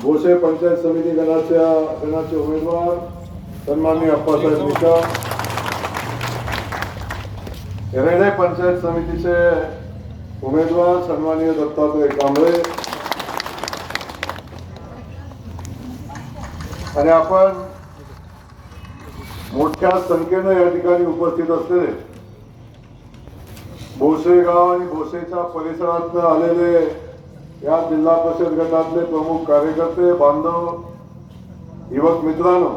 भोसे पंचायत समिती गणाचे उमेदवार सन्माननीय अप्पासाहेब निकम, रेडे पंचायत समितीचे उमेदवार सन्माननीय दत्तात्रय कांबळे आणि आपण मोठ्या संख्येने या ठिकाणी उपस्थित असलेले भोसे गाव आणि भोसेच्या परिसरात आलेले या जिल्हा परिषद गटातले प्रमुख कार्यकर्ते, बांधव, युवक मित्रांनो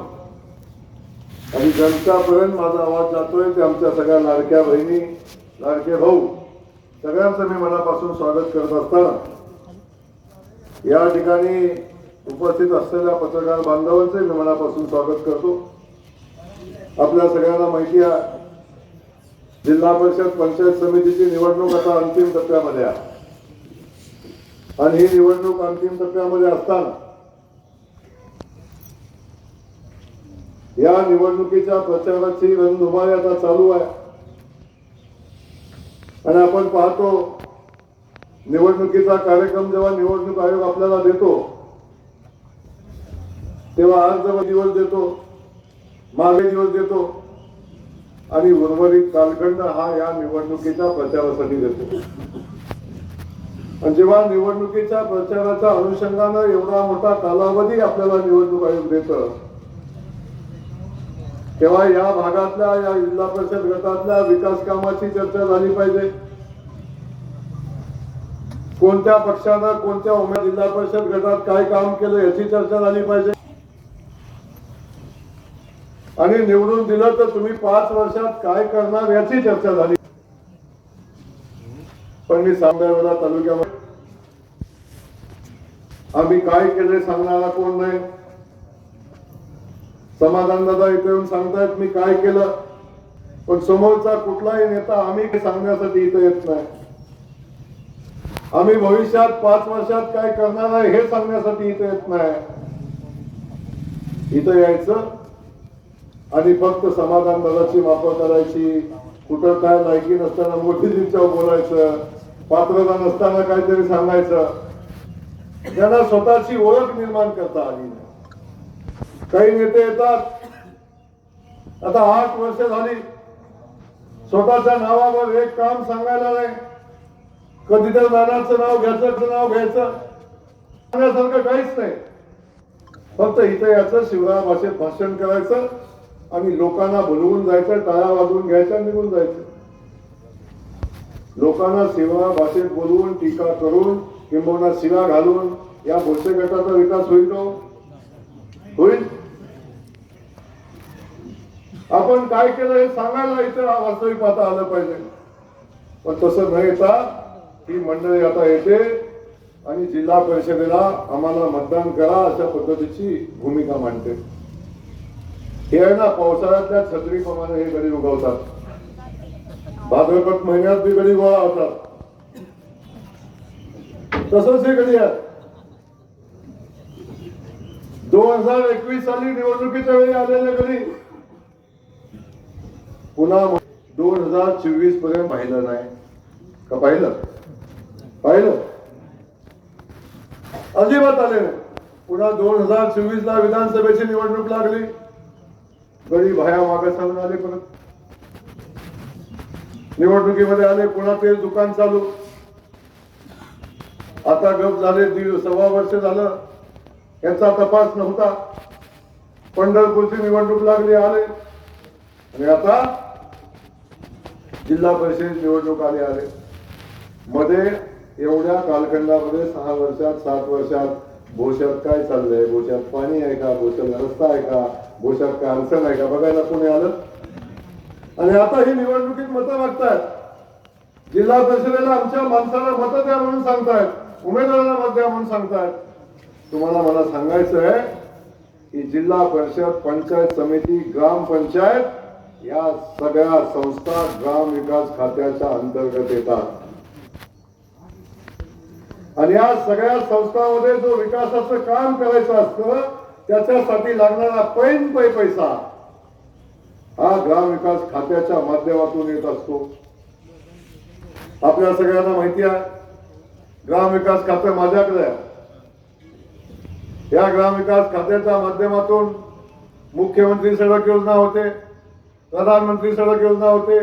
आणि जनतापर्यंत माझा आवाज जातोय ते आमच्या सगळ्या लाडक्या बहिणी, लाडके भाऊ, सगळ्यांचं मी मनापासून स्वागत करत असताना या ठिकाणी उपस्थित असलेल्या पत्रकार बांधवांचे मी मनापासून स्वागत करतो। आपल्या सगळ्यांना माहिती आहे, जिल्हा परिषद पंचायत समितीची निवडणूक आता अंतिम टप्प्यामध्ये आहे आणि ही निवडणूक अंतिम टप्प्यामध्ये असताना या निवडणुकीच्या प्रचाराची रणधुमाळी आता चालू आहे आणि आपण पाहतो निवडणुकीचा कार्यक्रम जेव्हा निवडणूक आयोग आपल्याला देतो तेव्हा अर्ज दिवस देतो, मागे दिवस देतो आणि उर्वरित कालखंड हा या निवडणुकीच्या प्रचारासाठी देतो। आणि जेव्हा निवडणुकीच्या प्रचाराच्या अनुषंगाने एवढा मोठा कालावधी आपल्याला निवडणूक आयोग देतं तेव्हा या भागातल्या, या जिल्हा परिषद गटातल्या विकास कामाची चर्चा झाली पाहिजे। कोणत्या पक्षानं कोणत्या उमेदवार जिल्हा परिषद गटात काय काम केलं याची चर्चा झाली पाहिजे आणि निवडून दिलं तर तुम्ही 5 वर्षात काय करणार याची चर्चा झाली। पण मी सांगण्याला तालुक्यामध्ये आम्ही काय केले सांगणारा कोण नाही। समाधान दादा इथे येऊन सांगतायत मी काय केलं, पण समोरचा कुठलाही नेता आम्ही सांगण्यासाठी इथे येत नाही। आम्ही भविष्यात 5 वर्षात काय करणार आहे हे सांगण्यासाठी इथे येत नाही। इथं यायचं आणि फक्त समाधान दादाची वापर करायची, कुठं काय लायकी नसताना मोठी दिवसावर बोलायचं, पात्रता नसताना काहीतरी सांगायचं, त्यांना स्वतःची ओळख निर्माण करता आली नाही। काही नेते येतात, आता 8 वर्ष झाली स्वतःच्या नावावर एक काम सांगायला नाही, कधी तर नानाचं नाव घ्यायचं सांगण्यासारखं काहीच नाही। फक्त इथे याचं शिवराय भाषेत भाषण करायचं आणि लोकांना बोलवून जायचं, टाळ्या वाजवून घ्यायच्या, निघून जायचं। लोकांना शिवराय भाषेत बोलवून टीका करून किंबहुना शिव्या घालून या भोसे गटाचा विकास होईल तो होईल। आपण काय केलं हे सांगायला इथं वास्तविक पाहता आलं पाहिजे, पण तसं न येता ही मंडळी आता येते आणि जिल्हा परिषदेला आम्हाला मतदान करा अशा पद्धतीची भूमिका मांडते। हे आहे ना, पावसाळ्यातल्या छत्रीप्रमाणे हे गडी उगवतात, भाद्रपद महिन्यात बी गडी गोळा होतात, तसंच हे गडी आहे। 2021 साली निवडणुकीच्या वेळी आलेले गडी पुन्हा 2024 पर्यंत पाहिलं नाही का? पाहिलं अजिबात आले नाही। पुन्हा 2024 ला विधानसभेची निवडणूक लागली, गडी भया मागे चालून आले, परत निवडणुकीमध्ये आले, पुन्हा ते दुकान चालू। आता गप झाले, 1.25 वर्ष झालं याचा तपास नव्हता। पंढरपूरची निवडणूक लागली, आले, आणि आता जिल्हा परिषद निवडणूक आले। मध्ये एवढ्या कालखंडामध्ये 6 वर्षात 7 वर्षात भोश्यात काय चाललंय, भोश्यात पाणी आहे का, भोश्यात रस्ता आहे का, भोश्यात काय अडचण आहे का बघायला कोणी आलं? आणि आता ही निवडणुकीत मतं मागतायत, जिल्हा परिषदेला आमच्या माणसाला मतं द्या म्हणून सांगतायत, उमेदवारांना मत द्या म्हणून सांगतायत। तुम्हाला मला सांगायचं आहे की जिल्हा परिषद, पंचायत समिती, ग्रामपंचायत या सगळ्या संस्था ग्राम विकास खात्याच्या अंतर्गत येतात आणि या सगळ्या संस्थांमध्ये जो विकासाचं काम करायचं असतं त्याच्यासाठी लागणारा पैसा हा ग्राम विकास खात्याच्या माध्यमातून येत असतो। आपल्या सगळ्यांना माहिती आहे ग्राम विकास खातं माझ्याकडे आहे या ग्रामविकास खात्याच्या माध्यमातून मुख्यमंत्री सडक योजना होते, प्रधानमंत्री सडक योजना होते,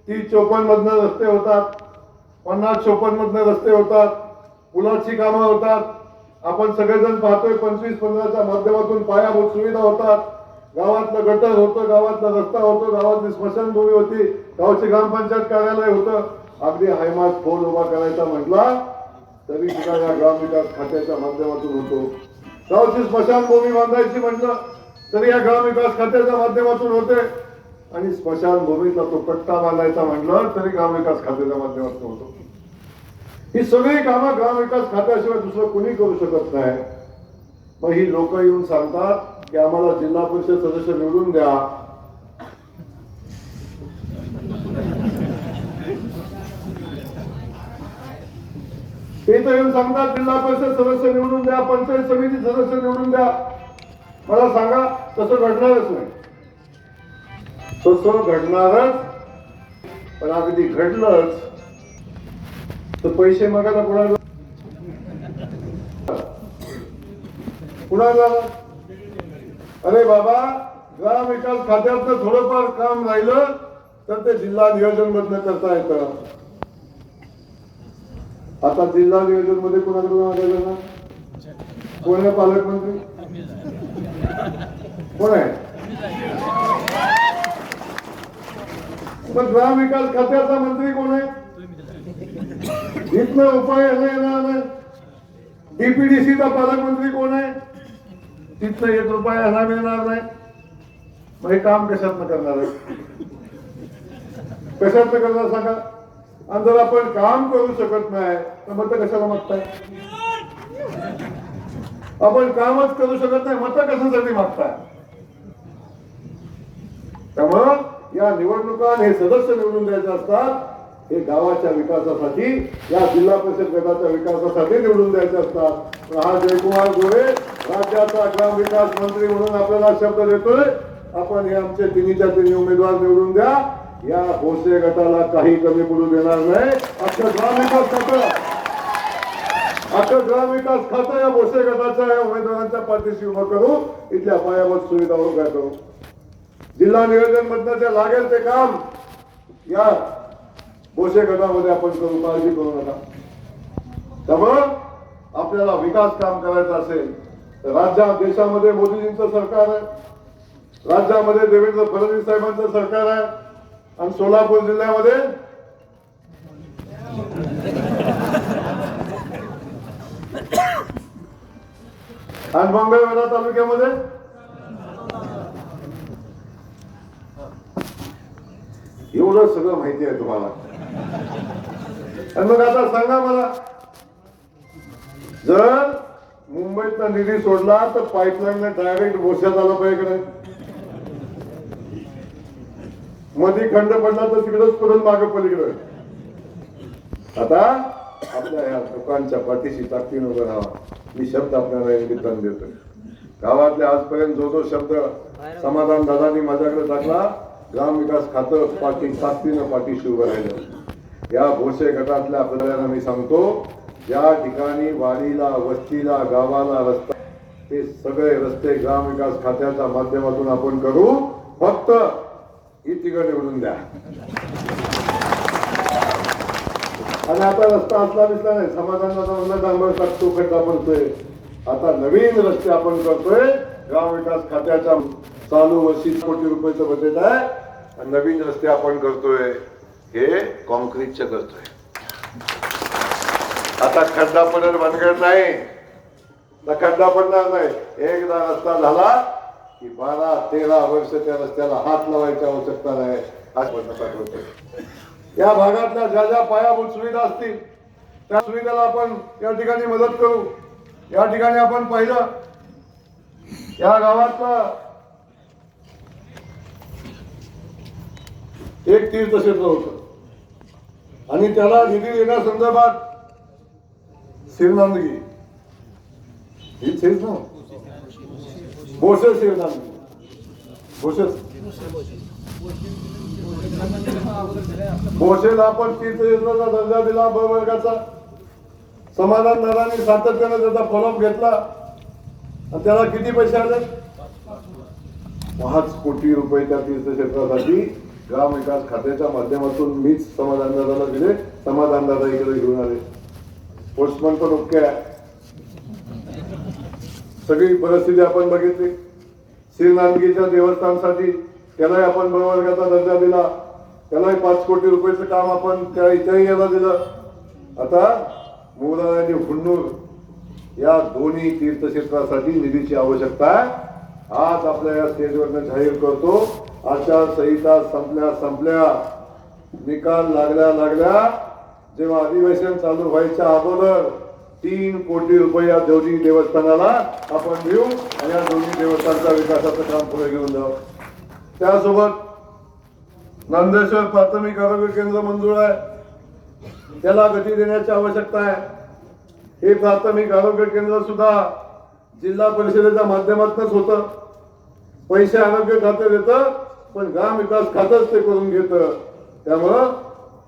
30-54 मधनं रस्ते होतात, 50-54 मधनं रस्ते होतात, पुलाची कामं होतात. आपण सगळेजण पाहतोय 25-15च्या माध्यमातून पायाभूत सुविधा होतात. गावातलं गटर होतं, गावातला रस्ता होतो, गावातली स्मशानभूमी होती, गावचे ग्रामपंचायत कार्यालय होतं. अगदी हायमास फोन उभा करायचा म्हटला तरी सुद्धा या ग्रामविकास खात्याच्या माध्यमातून होतो. गावची स्मशानभूमी बांधायची म्हटलं तरी या ग्रामविकास खात्याच्या माध्यमातून होते. आणि स्मशानभूमीचा तो पट्टा बांधायचा म्हटलं तरी ग्रामविकास खात्याच्या माध्यमातून होतो. ही सगळी कामं ग्रामविकास खात्याशिवाय दुसरं कुणी करू शकत नाही. मग ही लोक येऊन सांगतात की आम्हाला जिल्हा परिषद सदस्य निवडून द्या. ते तर येऊन सांगतात जिल्हा परिषद सदस्य निवडून द्या, पंचायत समिती सदस्य निवडून द्या. मला सांगा तसं घडणारच नाही. तसं घडणारच. पण अगदी घडलंच तर पैसे मागायला कुणाला अरे बाबा, ग्रामविकास खात्याचं थोडंफार काम राहिलं तर ते जिल्हा नियोजन मधनं करता येतं. आता जिल्हा नियोजन मध्ये कुणाकडून मागायचं ना? कोण आहे पालकमंत्री? कोण आहे? पण ग्रामविकास खात्याचा मंत्री कोण आहे? इथनं उपाय येणार नाही. डीपीडीसीचा पालकमंत्री कोण आहे? तिथनं 1 रुपया ह्याला मिळणार नाही. मग हे काम कशातनं करणार आहे? कशातनं करणार सांगा? आणि जर आपण काम करू शकत नाही तर मत कशाला मागताय? आपण कामच करू शकत नाही, मत कशासाठी मागताय? त्यामुळं या निवडणुका हे सदस्य निवडून द्यायचे असतात. हे गावाच्या विकासासाठी, या जिल्हा परिषद गटाच्या विकासासाठी निवडून द्यायचे असतात. हा जयकुमार गोरे राज्याचा ग्रामविकास मंत्री म्हणून आपल्याला शब्द देतोय, आपण हे आमचे तिन्हीच्या तिन्ही उमेदवार निवडून द्या. या भोसले गटाला काही कमी पडू देणार नाही. अख्खं ग्रामविकास खातं या भोसले गटाच्या या उमेदवारांच्या पाठीशी उभं करू. इथल्या पायाभूत सुविधा उभ्या करू. जिल्हा नियोजन मधनं जे लागेल ते काम या भोसले गटामध्ये आपण करू. काळजी करू नका. त्यामुळं आपल्याला विकास काम करायचा असेल तर राज्यात देशामध्ये मोदीजींचं सरकार आहे, राज्यामध्ये देवेंद्र फडणवीस साहेबांचं सरकार आहे, आणि सोलापूर जिल्ह्यामध्ये आणि मंगळवेढा तालुक्यामध्ये एवढं सगळं माहिती आहे तुम्हाला. आणि मग आता सांगा मला, जर मुंबईतला निधी सोडला तर पाईपलाईन डायरेक्ट भोश्यात आला पाहिजे. मध्ये खंड पडला तर तिकडच पडून मागे पलीकडे. आता आपल्या या लोकांच्या पाठीशी ताकदीने उभं राहा. मी शब्द आपल्याला निमित्ताने देतोय. गावातले आजपर्यंत जो शब्द समाधान दादांनी माझ्याकडे टाकला, ग्रामविकास खातं ताकदीनं पाठीशी उभं राहिलं. या भोसे गटातल्या आपल्याला मी सांगतो, ज्या ठिकाणी वाडीला, वस्तीला, गावाला रस्ता, ते सगळे रस्ते ग्रामविकास खात्याच्या माध्यमातून आपण करू. फक्त ही तिघं निवडून द्या. आणि आता रस्ता असला दिसला नाही, समाधानाचा डांबर टाकतो, खड्डा पडतोय. आता नवीन रस्ते आपण करतोय. ग्रामविकास खात्याच्या चालू वर्षी ₹1 कोटी बजेट आहे. आणि नवीन रस्ते आपण करतोय, हे कॉन्क्रीटचे करतोय. आता खड्डा पडत भानगड नाही, खड्डा पडणार नाही. एकदा रस्ता झाला की 12-13 वर्ष त्या रस्त्याला हात लावायची आवश्यकता नाही. या भागातल्या ज्या ज्या पायाभूत सुविधा असतील त्या सुविधेला आपण या ठिकाणी मदत करू. या ठिकाणी आपण पाहिलं, या गावातलं एक तीर्थक्षेत्र होतं आणि त्याला निधी देण्यासंदर्भात शिरनांदगी हीच ना, भोसे शिरनांदगी, भोसेला आपण तीर्थक्षेत्राचा दर्जा दिला ब वर्गाचा. समाधान दादांनी सातत्याने त्याचा फॉलोअप घेतला. आणि त्याला किती पैसे आले? 5 कोटी रुपये त्या तीर्थक्षेत्रासाठी ग्रामविकास खात्याच्या माध्यमातून मीच समाधान दादाला दिले. समाधान दादा इकडे घेऊन आले. पोस्टमन पण ओके आहे. सगळी परिस्थिती आपण बघितली. श्रीनांदगीच्या देवस्थानसाठी त्यालाही आपण प्रवर्गाचा दर्जा दिला. त्यालाही 5 कोटी रुपयाचं काम आपण त्या इथेही याला दिलं. आता मोगरा आणि हुन्नूर या दोन्ही तीर्थक्षेत्रासाठी निधीची आवश्यकता आहे. आज आपल्या या स्टेजवरनं जाहीर करतो. आचारसंहिता संपल्या निकाल लागल्या जेव्हा अधिवेशन चालू व्हायच्या अगोदर 3 कोटी रुपये या दोन्ही देवस्थानाला आपण देऊ आणि या दोन्ही देवस्थानच्या विकासाचं काम पुढे घेऊन जाऊ. त्यासोबत नंदेश्वर प्राथमिक आरोग्य केंद्र मंजूर आहे. त्याला गती देण्याची आवश्यकता आहे. हे प्राथमिक आरोग्य केंद्र सुद्धा जिल्हा परिषदेच्या माध्यमातूनच होतं. पैसे आरोग्य खाते देतं पण ग्राम विकास खातंच ते करून घेतं. त्यामुळं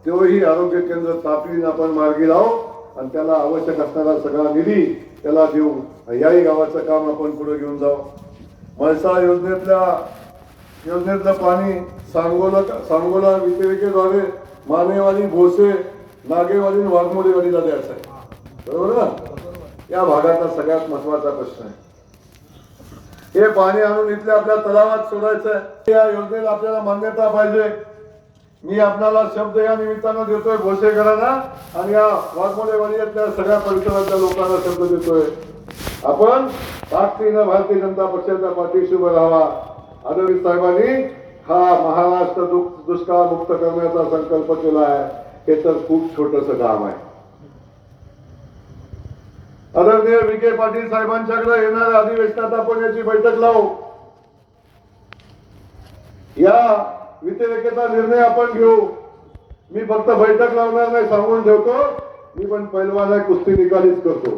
तेही आरोग्य केंद्र तातडीने आपण मार्गी लावू आणि त्याला आवश्यक असणारा सगळा निधी त्याला देऊ. याही गावाचं काम आपण पुढे घेऊन जाऊ. म्हैसाळ योजनेतलं पाणी सांगोला वितरिकेद्वारे मानेवाली, भोसे, नागेवाली, वाघमोडेवालीला द्यायचं आहे. बरोबर ना? या भागाचा सगळ्यात महत्वाचा प्रश्न आहे. हे पाणी आणून इथल्या आपल्या तलावात सोडायचं आहे. या योजनेला आपल्याला मान्यता पाहिजे. मी आपल्याला शब्द या निमित्तानं देतोय भोसेकरांना आणि या वाघमोडेवाडीतल्या सगळ्या परिसरातल्या लोकांना शब्द देतोय. आपण ताकदीनं भारतीय जनता पक्षाच्या पाठीशी उभं राहावा. आदरणीय साहेबांनी हा महाराष्ट्र दुष्काळ मुक्त करण्याचा संकल्प केला आहे. हे तर खूप छोटंसं काम आहे. आदरणीय विखे पाटील साहेबांच्याकडे येणाऱ्या अधिवेशनात आपण याची बैठक लावू. या वितरिकेचा निर्णय आपण घेऊ. मी फक्त बैठक लावणार नाही सांगून ठेवतो. मी पण पैलवान आहे, कुस्ती निकालीच करतो.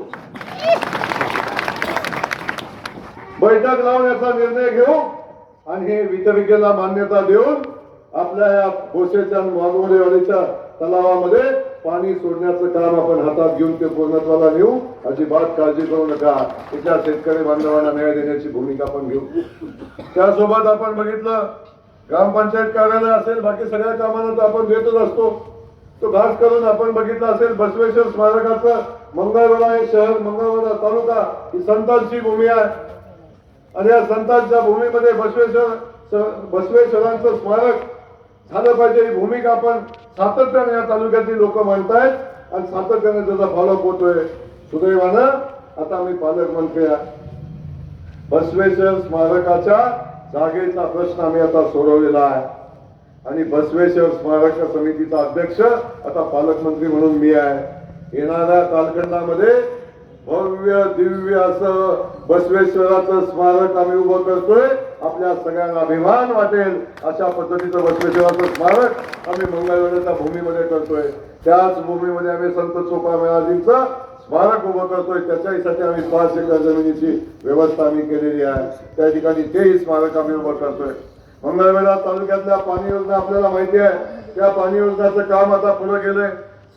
बैठक लावून याचा निर्णय घेऊ आणि हे वितरिकेला मान्यता देऊन आपल्या या भोसेच्या वाघमोडेवाडीच्या तलावामध्ये पाणी सोडण्याचं काम आपण हातात घेऊन ते पूर्णत्वाला नेऊ. अजिबात काळजी करू नका. इथल्या शेतकरी बांधवांना न्याय देण्याची भूमिका आपण घेऊ. त्यासोबत आपण बघितलं ग्रामपंचायत कार्यालय असेल, बाकी सगळ्या कामांना तर आपण देतच असतो. तो खास करून आपण बघितलं असेल बसवेश्वर स्मारकाचं मंगळवेढा हे शहर, मंगळवेढा तालुका ही संतांची भूमी आहे आणि या संतांच्या भूमीमध्ये बसवेश्वरांचं स्मारक झालं पाहिजे ही भूमिका आपण सातत्याने या तालुक्यातील लोक मांडतायत आणि सातत्याने त्याचा फॉलोअप होतोय. सुदैवानं आता मी पालकमंत्री आहे. बसवेश्वर स्मारकाच्या जागेचा प्रश्न आम्ही आता सोडवलेला आहे आणि बसवेश्वर स्मारक समितीचा अध्यक्ष आता पालकमंत्री म्हणून मी आहे. येणाऱ्या कालखंडामध्ये भव्य दिव्य असं बसवेश्वराचं स्मारक आम्ही उभं करतोय. आपल्या सगळ्यांना अभिमान वाटेल अशा पद्धतीचं बसवेश्वराचं स्मारक आम्ही मंगळवेढ्याच्या भूमीमध्ये करतोय. त्याच भूमीमध्ये आम्ही संत चोपडा महाराजांचं स्मारक उभं करतोय. त्याच्यासाठी आम्ही 5 एकर जमिनीची व्यवस्था आम्ही केलेली आहे. त्या ठिकाणी तेही स्मारक आम्ही उभं करतोय. मंगळवेढा तालुक्यातल्या पाणी योजना आपल्याला माहिती आहे. त्या पाणी योजनेचं काम आता पुढे गेले.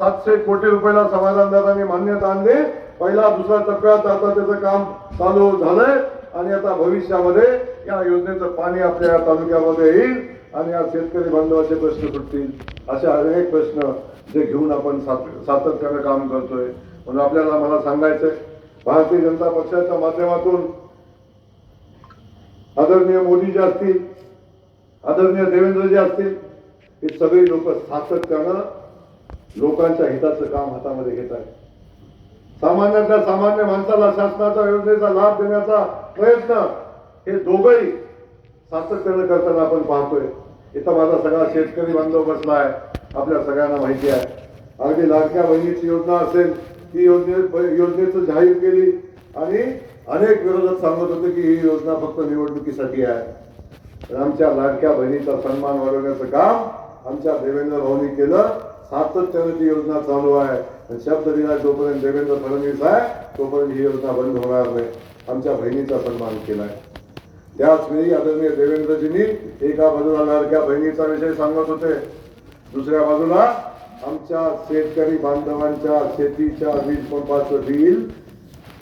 700 कोटी रुपयाला समाधानदारांनी मान्यता आणली. पहिला दुसरा टप्प्यात आता त्याचं काम चालू झालंय आणि आता भविष्यामध्ये या योजनेचं पाणी आपल्या तालुक्यामध्ये येईल आणि या शेतकरी बांधवाचे प्रश्न सुटतील. असे अनेक प्रश्न जे घेऊन आपण सातत्याने काम करतोय. म्हणून आपल्याला मला सांगायचंय भारतीय जनता पक्षाच्या माध्यमातून आदरणीय मोदीजी असतील, आदरणीय देवेंद्रजी असतील, हे सगळे लोक सातत्यानं लोकांच्या हिताचं काम हातामध्ये घेत आहेत. सामान्यातल्या सामान्य माणसाला शासनाच्या योजनेचा लाभ देण्याचा प्रयत्न हे दोघंही सातत्यानं करताना आपण पाहतोय. इथं माझा सगळा शेतकरी बांधव बसला आहे. आपल्या सगळ्यांना माहिती आहे. अगदी लाडक्या बहिणीची योजना असेल ती योजनेचं जाहीर केली आणि अनेक विरोधक सांगत होते की ही योजना फक्त निवडणुकीसाठी आहे. आमच्या लाडक्या बहिणीचा सन्मान वाढवण्याचं काम आमच्या देवेंद्र भाऊंनी केलं. सातत्याने ती योजना चालू आहे. शब्द दिला जोपर्यंत देवेंद्र फडणवीस आहे तोपर्यंत ही योजना बंद होणार नाही. आमच्या बहिणीचा सन्मान केलाय. त्याचवेळी आदरणीय देवेंद्रजींनी एका बाजूला लाडक्या बहिणीचा विषय सांगत होते, दुसऱ्या बाजूला आमच्या शेतकरी बांधवांच्या शेतीच्या वीज पंपाचं बिल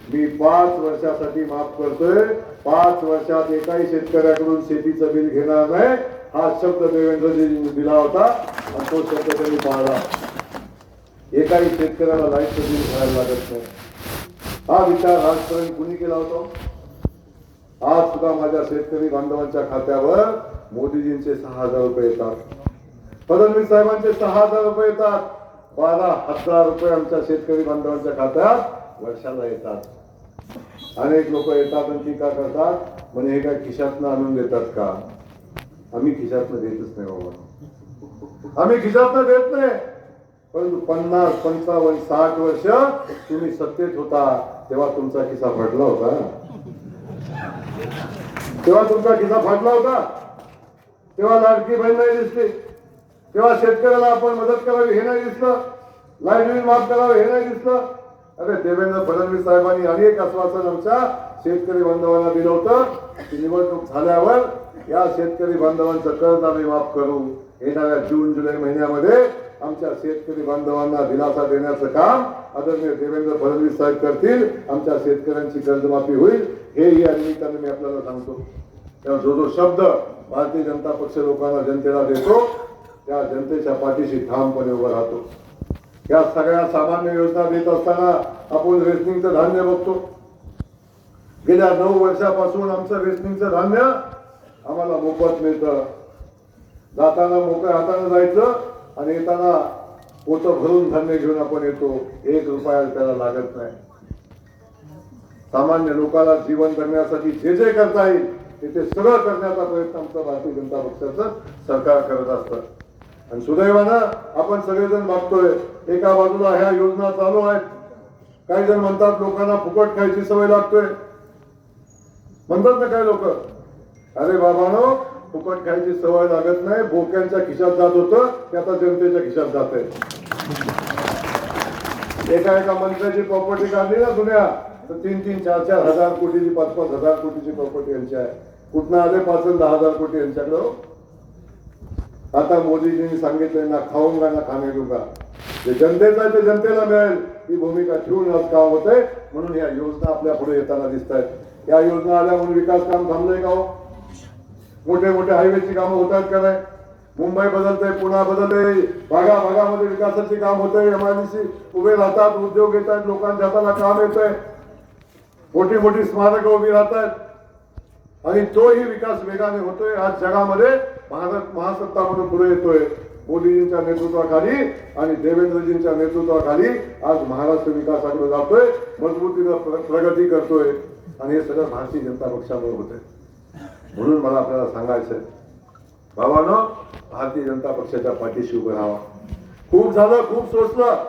मी 5 वर्षासाठी माफ करतोय. 5 वर्षात एकाही शेतकऱ्याकडून शेतीचं बिल घेणार नाही, हा शब्द देवेंद्रजींनी दिला होता आणि तो शब्द त्यांनी पाळला. एकाही शेतकऱ्याला लाईटचं बिल भरायला लागत नाही. हा विचार आजपर्यंत कुणी केला होता? आज सुद्धा माझ्या शेतकरी बांधवांच्या खात्यावर मोदीजींचे 6,000 रुपये येतात, फडणवीस साहेबांचे 6,000 रुपये येतात, 12,000 रुपये आमच्या शेतकरी बांधवांच्या खात्यात वर्षाला येतात. अनेक लोक येतात आणि टीका करतात, म्हणजे हे काय खिशातनं आणून देतात का? आम्ही खिशातनं देतच नाही बाबा, आम्ही खिशातनं देत नाही. परंतु 50, 55, 60 वर्ष तुम्ही सत्तेत होता तेव्हा तुमचा खिसा फाटला होता, तेव्हा तुमचा खिसा फाटला होता, तेव्हा लाडकी बहीण नाही दिसली, तेव्हा शेतकऱ्याला आपण मदत करावी हे नाही दिसलं, लाईट बिल माफ करावं हे नाही दिसलं. अरे देवेंद्र फडणवीस साहेबांनी अनेक आश्वासन आमच्या शेतकरी बांधवांना दिलं होतं की निवडणूक झाल्यावर या शेतकरी बांधवांचं कर्ज आम्ही माफ करू. येणाऱ्या जून जुलै महिन्यामध्ये आमच्या शेतकरी बांधवांना दिलासा देण्याचं काम आदरणीय देवेंद्र फडणवीस साहेब करतील. आमच्या शेतकऱ्यांची कर्जमाफी होईल, हेही या निमित्ताने मी आपल्याला सांगतो. तेव्हा जो जो शब्द भारतीय जनता पक्ष लोकांना जनतेला देतो त्या जनतेच्या पाठीशी ठामपणे उभं राहतो. या सगळ्या सामान्य योजना देत असताना आपण रेशनिंगचं धान्य बघतो. गेल्या 9 वर्षापासून आमचं रेशनिंगचं धान्य आम्हाला मोफत मिळतं. जाताना मोकळ्या हाताने जायचं आणि येताना पोतं भरून धान्य घेऊन आपण येतो. 1 रुपया त्याला लागत नाही. सामान्य लोकांना जीवन जगण्यासाठी जे जे करता येईल ते सगळं करण्याचा प्रयत्न आमचं भारतीय जनता पक्षाचं सरकार करत असतं. आणि सुदैवानं आपण सगळेजण बघतोय, एका बाजूला ह्या योजना चालू आहेत. काही जण म्हणतात लोकांना फुकट खायची सवय लागतोय, म्हणतात ना काही लोक. अरे बाबांनो, फुकट खायची सवय लागत नाही. बोक्यांच्या खिशात जात होतं ते आता जनतेच्या खिशात जात आहे. एका मंत्र्याची प्रॉपर्टी काढली ना दुनिया तर 3-3, 4-4 हजार कोटीची, 5-5 हजार कोटीची प्रॉपर्टी यांची आहे. कुठनं आले 5 आणि 10 हजार कोटी यांच्याकडं? आता मोदीजींनी सांगितलंय ना खाऊंगा ना खाणे दूंगा, जे जनतेचं आहे ते जनतेला मिळेल ही भूमिका ठेवून आज काम होत आहे. म्हणून या योजना आपल्या पुढे येताना दिसत आहेत. या योजना आल्या म्हणून विकास काम थांबलंय का हो? मोठे मोठे हायवेची कामं होत आहेत का नाही? मुंबई बदलते, पुणे बदलते, भागाभागामध्ये विकासाचे काम होत आहे. MIDC उभे राहतात, उद्योग येत आहेत, लोकांच्या हाताला काम येत आहे, मोठी मोठी स्मारकं उभी राहतात आणि तोही विकास वेगाने होतोय. आज जगामध्ये भारत महासत्ता म्हणून पुढे येतोय. मोदीजींच्या नेतृत्वाखाली आणि देवेंद्रजींच्या नेतृत्वाखाली आज महाराष्ट्र विकासाकडे जातोय, मजबूतीनं प्रगती करतोय आणि हे सगळं भारतीय जनता पक्षामुळे होतंय. म्हणून मला आपल्याला सांगायचंय बाबांनो, भारतीय जनता पक्षाच्या पाठीशी उभं राहावा. खूप झालं, खूप सोसलं.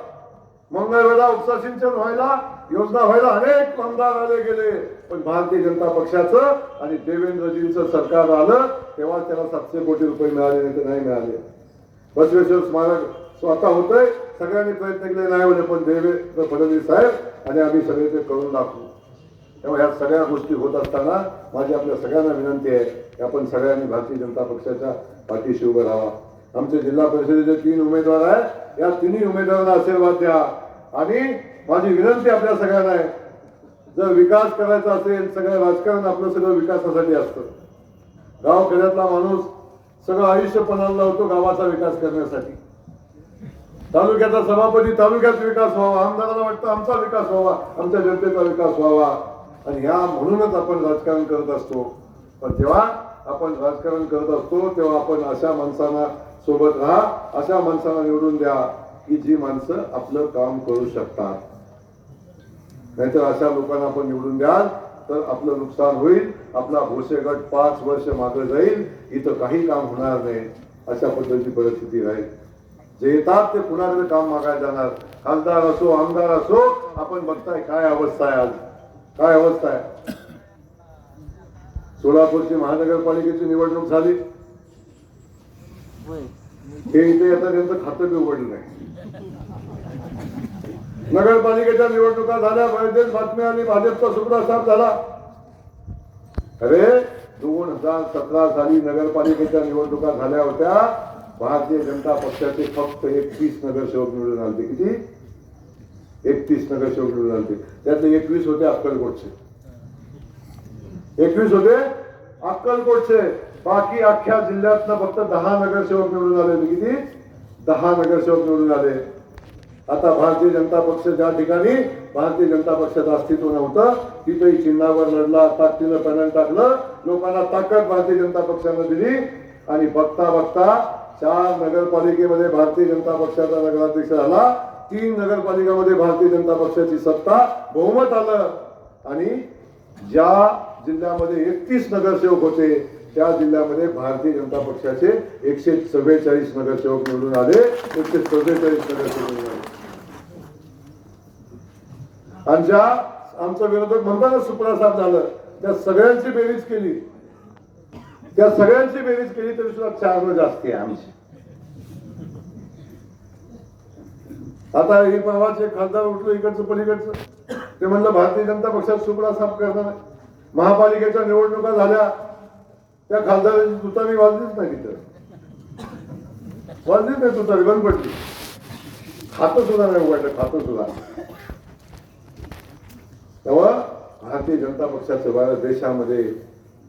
मंगळवेढा उपसा सिंचन व्हायला, योजना व्हायला अनेक आमदार आले गेले, पण भारतीय जनता पक्षाचं आणि देवेंद्रजींचं सरकार आलं तेव्हा त्याला 700 कोटी रुपये मिळाले, नाही तर नाही मिळाले. बसवेश्वर स्मारक स्वतः होतंय, सगळ्यांनी प्रयत्न केले, नाही होते, पण देवेंद्र फडणवीस साहेब आणि आम्ही सगळे ते करून दाखवू. तेव्हा ह्या सगळ्या गोष्टी होत असताना माझी आपल्या सगळ्यांना विनंती आहे की आपण सगळ्यांनी भारतीय जनता पक्षाच्या पाठीशी उभं राहावा. आमचे जिल्हा परिषदेचे 3 उमेदवार आहेत, या 3 उमेदवारांना आशीर्वाद द्या. आणि माझी विनंती आपल्या सगळ्यांना आहे, जर विकास करायचा असेल, सगळं राजकारण आपलं सगळं विकासासाठी असतं. गावखेड्यातला माणूस सगळं आयुष्य पणाला लावतो गावाचा विकास करण्यासाठी. तालुक्याचा सभापती तालुक्यात विकास व्हावा, आमदाराला वाटतं आमचा विकास व्हावा, आमच्या जनतेचा विकास व्हावा. आणि ह्या म्हणूनच आपण राजकारण करत असतो. पण जेव्हा आपण राजकारण करत असतो तेव्हा आपण अशा माणसांना सोबत राहा, अशा माणसांना निवडून द्या की जी माणसं आपलं काम करू शकतात. नाहीतर अशा लोकांना आपण निवडून द्याल तर आपलं नुकसान होईल. आपला भोसे गट 5 वर्ष मागे जाईल, इथं काही काम होणार नाही. अशा पद्धतीची परिस्थिती राहील. जे येतात ते कुणाकडे काम मागायला जाणार, खासदार असो आमदार असो. आपण बघताय काय अवस्था आहे, आज काय अवस्था आहे. सोलापूरची महानगरपालिकेची निवडणूक झाली, हे इथे आता त्यांचं खातं बी उघडलं नाही. नगरपालिकेच्या निवडणुका झाल्या, बरेच बातमी आली भाजपचा सुपडा साफ झाला. अरे 2017 साली नगरपालिकेच्या निवडणुका झाल्या होत्या, भारतीय जनता पक्षाचे फक्त 21 नगरसेवक निवडून आले. किती? 31 नगरसेवक निवडून आले. त्यातले 21 होते अक्कलकोटचे, 21 होते अक्कलकोटचे. बाकी अख्ख्या जिल्ह्यातनं फक्त 10 नगरसेवक निवडून आले. किती? 10 नगरसेवक निवडून आले. आता भारतीय जनता पक्ष ज्या ठिकाणी भारतीय जनता पक्षाचं अस्तित्व नव्हतं तिथेही चिन्हावर लढला, ताकदीनं पॅनल टाकलं, लोकांना ताकद भारतीय जनता पक्षानं दिली आणि बघता बघता 4 नगरपालिकेमध्ये भारतीय जनता पक्षाचा नगराध्यक्ष झाला. 3 नगरपालिकामध्ये भारतीय जनता पक्षाची सत्ता, बहुमत आलं आणि ज्या जिल्ह्यामध्ये 31 नगरसेवक होते त्या जिल्ह्यामध्ये भारतीय जनता पक्षाचे 144 नगरसेवक निवडून आले. 144 नगरसेवक निवडून आले. आणि ज्या आमचा विरोधक म्हणताना सुप्रासाद झालं त्या सगळ्यांची बेरीज केली, तरी सुद्धा 4 जास्ती आहे आमची. आता हे परवाचे खासदार उठलो इकडचं पलीकडचं, ते म्हणलं भारतीय जनता पक्षात सुप्रासाद करणार आहे. महापालिकेच्या निवडणुका झाल्या, त्या खासदाराची तुतारी वाजलीच नाही, तिथं वाजलीच नाही, तुतारी बंद पडली. खातं सुद्धा नाही उघडलं, खातं सुद्धा. तेव्हा भारतीय जनता पक्षाचं भारत देशामध्ये,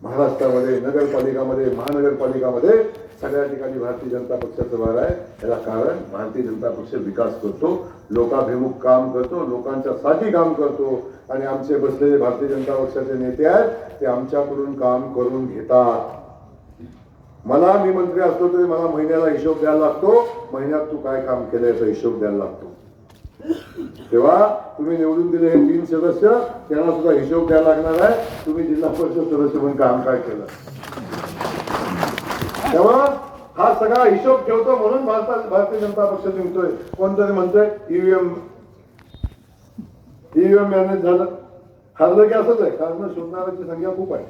महाराष्ट्रामध्ये, नगरपालिकामध्ये, महानगरपालिकामध्ये सगळ्या ठिकाणी भारतीय जनता पक्षाचं वार आहे. याला कारण भारतीय जनता पक्ष विकास करतो, लोकाभिमुख काम करतो, लोकांच्यासाठी काम करतो. आणि आमचे बसलेले भारतीय जनता पक्षाचे नेते आहेत ते आमच्याकडून काम करून घेतात. मी मंत्री असतो तरी मला महिन्याला हिशोब द्यायला लागतो, महिन्यात तू काय काम केलं याचा हिशोब द्यायला लागतो. तेव्हा तुम्ही निवडून दिले हे 3 सदस्य, त्यांना सुद्धा हिशोब द्यायला लागणार आहे, तुम्ही जिल्हा परिषद सदस्य म्हणून काम काय केलं. तेव्हा हा सगळा हिशोब ठेवतो म्हणून भारतीय जनता पक्ष जिंकतोय. कोणतरी म्हणतोय ईव्हीएम मॅनेज झालं, हरलं की असंच आहे. कारण शोधणाऱ्याची संख्या खूप आहे.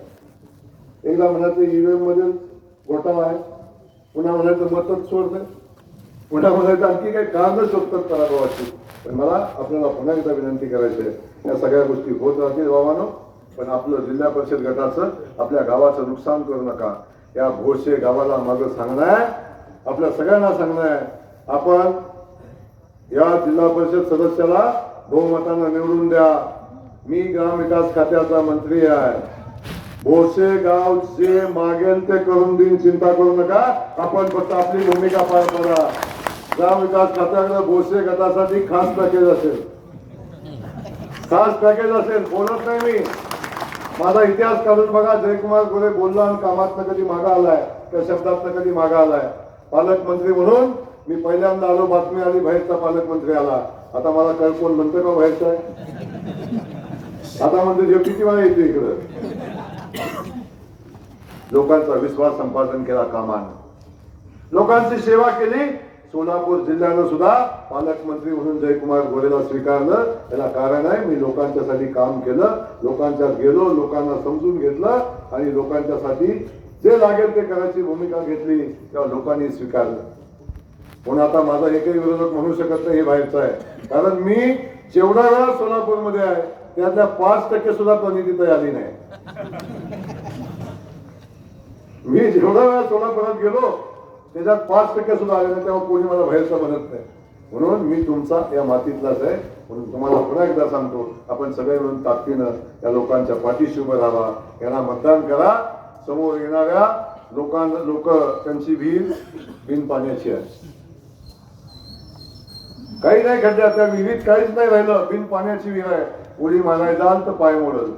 एकदा म्हणायचं ईव्हीएम मध्ये घोटाळा आहे, पुन्हा म्हणायचं मतच सोडतंय, पुन्हा म्हणायचं आणखी काही कारण शोधतात पराभवाची. पण मला आपल्याला पुन्हा एकदा विनंती करायची आहे, या सगळ्या गोष्टी होत राहतील बाबांनो, पण आपलं जिल्हा परिषद गटाचं, आपल्या गावाचं नुकसान करू नका. या भोसे गावाला मागं सांगणं आहे, आपल्या सगळ्यांना सांगणं आहे, आपण या जिल्हा परिषद सदस्याला बहुमतानं निवडून द्या. मी ग्रामविकास खात्याचा मंत्री आहे. भोसे गाव जे मागेल ते करून देईन, चिंता करू नका. आपण फक्त आपली भूमिका पार पडा. ग्रामविकास खात्याकडे भोसे गटासाठी खास पॅकेज असेल, बोलत नाही मी. माझा इतिहास काढून बघा. जयकुमार गोरे बोलला आणि कामातनं कधी मागा आलाय, त्या शब्दातनं कधी मागा आलाय. पालकमंत्री म्हणून मी पहिल्यांदा आलो, बातमी आली बाहेरचा पालकमंत्री आला. आता मला कळ कोण म्हणतोय का बाहेरचा आहे, आता म्हणतो जे किती वेळा येते इकडं. लोकांचा विश्वास संपादन केला कामानं, लोकांची सेवा केली. सोलापूर जिल्ह्यानं सुद्धा पालकमंत्री म्हणून जयकुमार गोरेला स्वीकारलं. त्याला कारण आहे मी लोकांच्यासाठी काम केलं, लोकांच्यात गेलो, लोकांना समजून घेतलं आणि लोकांच्यासाठी जे लागेल ते करायची भूमिका घेतली, तेव्हा लोकांनी स्वीकारलं. म्हणून आता माझा एकही विरोधक म्हणू शकत नाही हे बाहेरचं आहे. कारण मी जेवढा वेळा सोलापूरमध्ये आहे त्यातल्या 5% सुद्धा प्रतिनिधी आली नाही. मी जेवढा वेळा सोलापुरात गेलो त्याच्यात 5% सुद्धा आले नाही, तेव्हा कोणी मला बाहेरचा म्हणत नाही. म्हणून मी तुमचा या मातीतलाच आहे. म्हणून तुम्हाला पुन्हा एकदा सांगतो, आपण सगळे मिळून ताकदीनं या लोकांच्या पाठीशी उभं राहा, यांना मतदान करा. समोर येणाऱ्या लोक त्यांची विहीर बिन पाण्याची आहे, काही नाही खड्ड्यात, त्या विहिरीत काहीच नाही राहिलं, बिन पाण्याची विहीर आहे. उडी मारायला जाल तर पाय मोडल.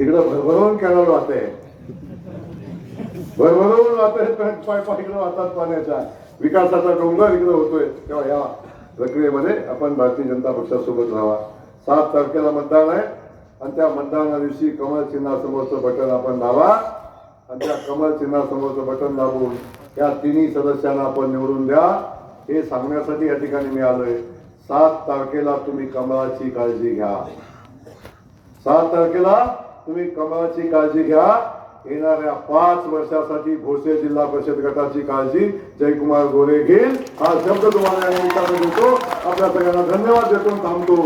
इकडं भरभरून कॅनल वाहते, भरभरून वाहते, पाय इकडं वाहतात पाण्याचा. विकासाचा डोंगर इकडे होतोय. तेव्हा या प्रक्रियेमध्ये आपण भारतीय जनता पक्षासोबत राहा. 7 तारखेला मतदान आहे आणि त्या मतदाना दिवशी कमळ चिन्हासमोरचं बटन आपण दाबा आणि त्या कमळ चिन्हासमोरचं बटन दाबून या 3 सदस्यांना आपण निवडून द्या. हे सांगण्यासाठी या ठिकाणी मी आलोय. 7 तारखेला तुम्ही कमळाची काळजी घ्या. 7 तारखेला तुम्ही कमळाची काळजी घ्या. येणाऱ्या 5 वर्षासाठी भोसे जिल्हा परिषद गटाची काळजी जयकुमार गोरे घेईल. हा शब्द तुम्हाला या निमित्ताने देतो. आपल्या सगळ्यांना धन्यवाद देतो, थांबतो.